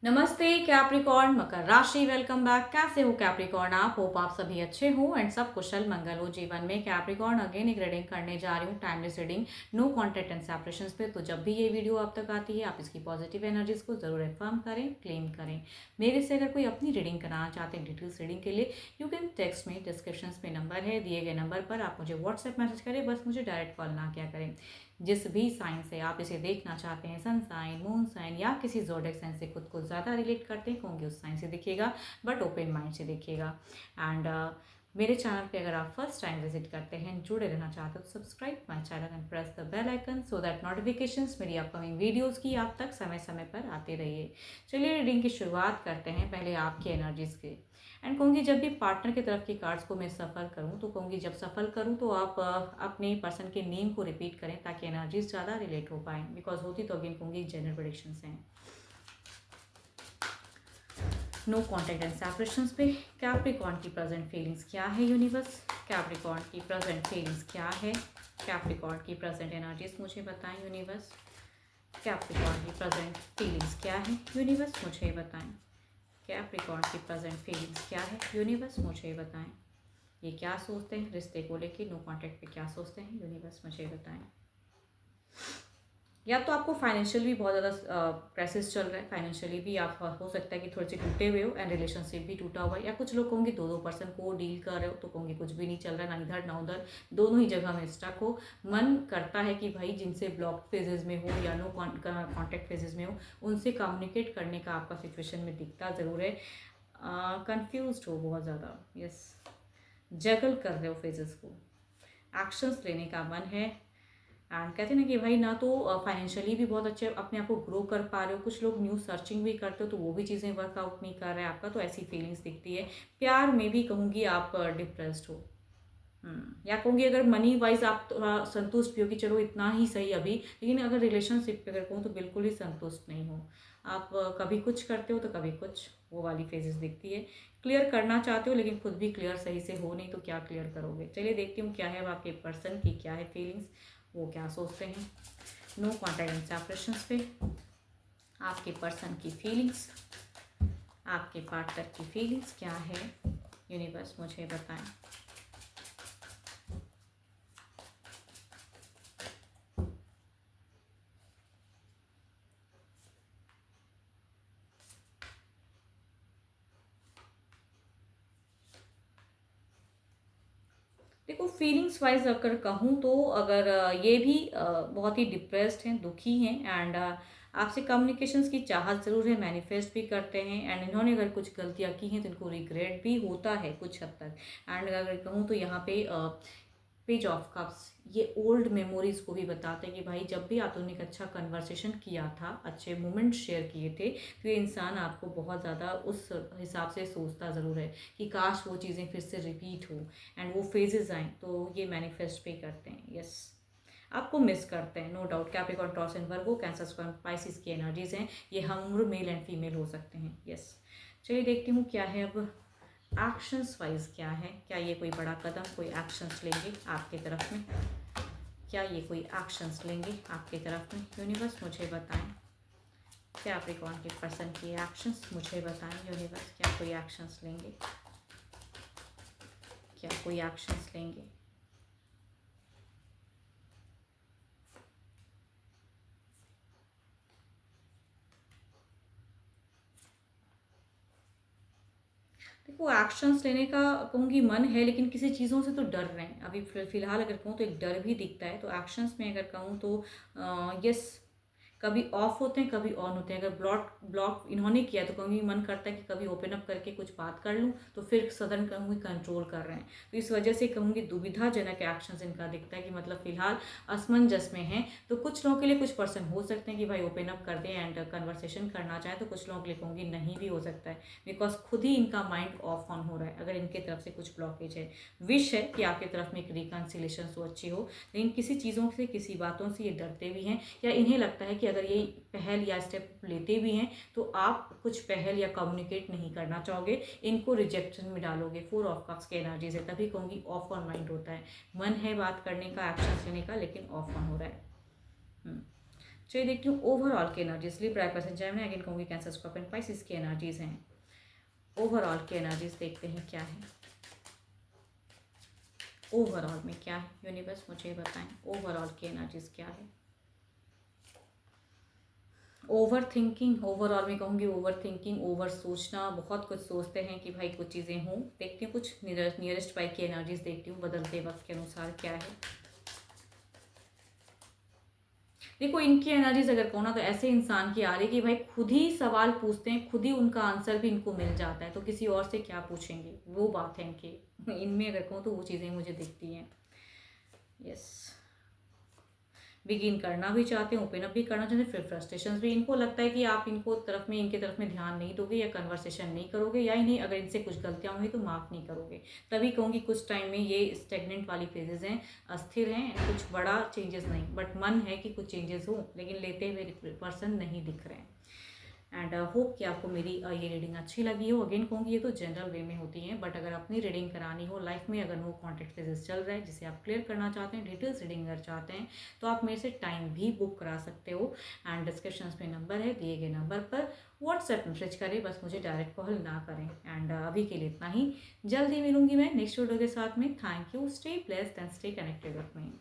नमस्ते कैप्रिकॉर्न मकर राशि। Welcome back. कैसे हो कैप्रिकॉर्न आप? होप आप सभी अच्छे हो एंड सब कुशल मंगल हो जीवन में। कैप्रिकॉर्न अगेन एक रीडिंग करने जा रही हूँ, timeless reading, no contact and separations पे। तो जब भी ये वीडियो आप तक आती है आप इसकी पॉजिटिव एनर्जीज को जरूर एफर्म करें, क्लेम करें। मेरे से अगर कोई अपनी रीडिंग कराना चाहते हैं डिटेल्स रीडिंग के लिए, यू कैन टेक्स्ट में, डिस्क्रिप्शन में नंबर है, दिए गए नंबर पर आप मुझे व्हाट्सएप मैसेज करें, बस मुझे डायरेक्ट कॉल ना किया करें। जिस भी साइन से आप इसे देखना चाहते हैं, सन साइन, मून साइन या किसी जोडिएक साइन से खुद को ज़्यादा रिलेट करते हैं, होंगे उस साइन से देखिएगा, बट ओपन माइंड से देखिएगा। एंड मेरे चैनल पे अगर आप फर्स्ट टाइम विजिट करते हैं, जुड़े रहना चाहते हो तो subscribe my channel and press the bell icon so that notifications मेरी अपकमिंग वीडियोस की आप तक समय समय पर आते रहिए। चलिए रीडिंग की शुरुआत करते हैं, पहले आपकी एनर्जीज के। एंड कहूँगी जब भी पार्टनर की तरफ की कार्ड्स को मैं सफ़र करूँ तो कहूँगी जब सफ़र करूँ तो आप अपने पर्सन के नेम को रिपीट करें ताकि एनर्जीज ज़्यादा रिलेट हो पाएँ, बिकॉज होती तो अगेन कहूँगी जनरल प्रेडिक्शंस हैं। नो कॉन्टेक्ट एंड सेपरेशंस पे कैप्रिकॉर्न की प्रेजेंट फीलिंग्स क्या है यूनिवर्स? कैप्रिकॉर्न की प्रेजेंट फीलिंग्स क्या है? कैप्रिकॉर्न की प्रेजेंट एनर्जीज मुझे बताएं यूनिवर्स। कैप्रिकॉर्न की प्रेजेंट फीलिंग्स क्या है यूनिवर्स? मुझे बताएं। कैप्रिकॉर्न की प्रेजेंट फीलिंग्स क्या है यूनिवर्स? मुझे बताएं। ये क्या सोचते हैं रिश्ते को लेके, नो कॉन्टेक्ट पे क्या सोचते हैं यूनिवर्स? मुझे बताएं। या तो आपको फाइनेंशियल भी बहुत ज़्यादा क्राइसिस चल रहा है, फाइनेंशियली भी आप हो सकता है कि थोड़े से टूटे हुए हो एंड रिलेशनशिप भी टूटा हुआ है, या कुछ लोग कहूँगे दो पर्सन को डील कर रहे हो तो कहूँगे कुछ भी नहीं चल रहा है, ना इधर ना उधर, दोनों ही जगह में स्टक हो। मन करता है कि भाई जिनसे ब्लॉक फेजेस में हो या नो कॉन्टेक्ट फेजेस में हो उनसे कम्युनिकेट करने का आपका सिचुएशन में दिखता ज़रूर है। कन्फ्यूज हो बहुत ज़्यादा, यस, जगल कर रहे हो फेजेस को, एक्शंस लेने का मन है। एंड कहते हैं ना कि भाई ना तो फाइनेंशियली भी बहुत अच्छे अपने आप को ग्रो कर पा रहे हो, कुछ लोग न्यू सर्चिंग भी करते हो तो वो भी चीज़ें वर्कआउट नहीं कर रहे हैं आपका, तो ऐसी फीलिंग्स दिखती है। प्यार में भी कहूँगी आप डिप्रेस्ड हो। या कहूँगी अगर मनी वाइज आप थोड़ा संतुष्ट भी हो कि चलो इतना ही सही अभी, लेकिन अगर रिलेशनशिप पे अगर कहूँ तो बिल्कुल ही संतुष्ट नहीं हो आप। कभी कुछ करते हो तो कभी कुछ, वो वाली फेजेस दिखती है। क्लियर करना चाहते हो लेकिन खुद भी क्लियर सही से हो नहीं तो क्या क्लियर करोगे। चलिए देखती हूँ क्या है अब आपके पर्सन की, क्या है फीलिंग्स, वो क्या सोचते हैं। नो कॉन्टैक्ट एंड सेपरेशंस पे आपके पर्सन की फीलिंग्स, आपके पार्टनर की फीलिंग्स क्या है यूनिवर्स? मुझे बताएं। देखो फीलिंग्स वाइज अगर कहूँ तो अगर ये भी बहुत ही डिप्रेस्ड हैं, दुखी हैं एंड आपसे कम्युनिकेशंस की चाहत ज़रूर है, मैनिफेस्ट भी करते हैं एंड इन्होंने अगर कुछ गलतियाँ की हैं तो इनको रिग्रेट भी होता है कुछ हद तक। एंड अगर कहूँ तो यहाँ पे पेज ऑफ कप्स ये ओल्ड मेमोरीज को भी बताते हैं कि भाई जब भी आपने एक अच्छा कन्वर्सेशन किया था, अच्छे मोमेंट शेयर किए थे, तो ये इंसान आपको बहुत ज़्यादा उस हिसाब से सोचता ज़रूर है कि काश वो चीज़ें फिर से रिपीट हो एंड वो फेजेस आएँ, तो ये मैनिफेस्ट भी करते हैं। यस, आपको मिस करते हैं no doubt. Capricorn, Taurus and Virgo, Cancer, Scorpio, Pisces की एनर्जीज हैं। ये हम उम्र मेल एंड फीमेल हो सकते हैं। यस, चलिए देखती हूँ क्या है अब एक्शंस वाइज क्या है। क्या ये कोई बड़ा कदम, कोई एक्शंस लेंगे आपकी तरफ में? क्या ये कोई एक्शंस लेंगे आपकी तरफ में यूनिवर्स? मुझे बताएं। कैप्रिकॉर्न के पर्सन की एक्शंस मुझे बताएं यूनिवर्स। क्या कोई एक्शंस लेंगे? क्या कोई एक्शंस लेंगे? देखो एक्शंस लेने का कहूँगी मन है, लेकिन किसी चीज़ों से तो डर रहे हैं अभी फिलहाल। अगर कहूँ तो एक डर भी दिखता है, तो एक्शंस में अगर कहूँ तो यस, कभी ऑफ होते हैं कभी ऑन होते हैं। अगर ब्लॉक ब्लॉक इन्होंने किया तो कहूँगी मन करता है कि कभी ओपन अप करके कुछ बात कर लूँ, तो फिर सदन कहूँगी कंट्रोल कर रहे हैं, तो इस वजह से कहूँगी दुविधाजनक एक्शंस इनका दिखता है कि मतलब फिलहाल असमंजस में है। तो कुछ लोगों के लिए कुछ पर्सन हो सकते हैं कि भाई ओपन अप कर दें एंड कन्वर्सेशन करना चाहें, तो कुछ लोगों के लिए कहूँगी नहीं भी हो सकता है, बिकॉज खुद ही इनका माइंड ऑफ ऑन हो रहा है। अगर इनके तरफ से कुछ ब्लॉकेज है, विश है कि आपकी तरफ में एक रिकन्सिलेशन हो अच्छी हो, लेकिन किसी चीज़ों से, किसी बातों से ये डरते भी हैं, या इन्हें लगता है कि अगर ये पहल या स्टेप लेते भी हैं तो आप कुछ पहल या कम्युनिकेट नहीं करना चाहोगे, इनको रिजेक्शन में डालोगे। फोर ऑफ कप्स की एनर्जी से तभी कहूँगी ऑफ ऑन माइंड होता है। मन है बात करने का, एक्शन लेने का, लेकिन ऑफ ऑन हो रहा है। चलिए देखती हूँ ओवरऑल की energies Libra person Gemini again कहूँगी कैंसर स्कॉर्पियन स्पाइसिस की एनर्जीज हैं। ओवरऑल की एनर्जीज देखते हैं क्या है, ओवरऑल में क्या है यूनिवर्स मुझे बताएं, ओवरऑल की एनर्जीज क्या है। ओवर थिंकिंग, ओवरऑल में कहूँगी ओवर थिंकिंग, ओवर सोचना, बहुत कुछ सोचते हैं कि भाई कुछ चीज़ें हों। देखती हूँ कुछ नियरेस्ट बाई की एनर्जीज देखती हूँ बदलते वक्त के अनुसार क्या है। देखो इनकी एनर्जीज अगर कहूँ ना तो ऐसे इंसान की आ रही कि भाई खुद ही सवाल पूछते हैं, खुद ही उनका आंसर भी इनको मिल जाता है, तो किसी और से क्या पूछेंगे, वो बात है इनकी। इनमें अगर कहूँ तो वो चीज़ें मुझे दिखती हैं। यस, बिगिन करना भी चाहते हैं, ओपन अप भी करना चाहते हैं, फिर फ्रस्ट्रेशन भी। इनको लगता है कि आप इनको तरफ में इनके तरफ में ध्यान नहीं दोगे या कन्वर्सेशन नहीं करोगे, या इन्हें अगर इनसे कुछ गलतियाँ हुई तो माफ़ नहीं करोगे। तभी कहूँगी कुछ टाइम में ये स्टेगनेंट वाली फेजेज हैं, अस्थिर हैं, कुछ बड़ा चेंजेस नहीं, बट मन है कि कुछ चेंजेस हो, लेकिन लेते हुए पर्सन नहीं दिख रहे हैं। एंड होप कि आपको मेरी ये रीडिंग अच्छी लगी हो। अगेन कहूँगी ये तो जनरल वे में होती हैं, बट अगर अपनी रीडिंग करानी हो लाइफ में, अगर वो कॉन्टेक्ट फेजेस चल रहा है जिसे आप क्लियर करना चाहते हैं, डिटेल्स रीडिंग अगर चाहते हैं, तो आप मेरे से टाइम भी बुक करा सकते हो। एंड डिस्क्रिप्शन में नंबर है, दिए गए नंबर पर व्हाट्सएप मैसेज करें, बस मुझे डायरेक्ट कॉल ना करें। एंड अभी के लिए इतना ही, जल्दी मिलूंगी मैं नेक्स्ट वीडियो के साथ में। Thank you, stay blessed and stay connected with me.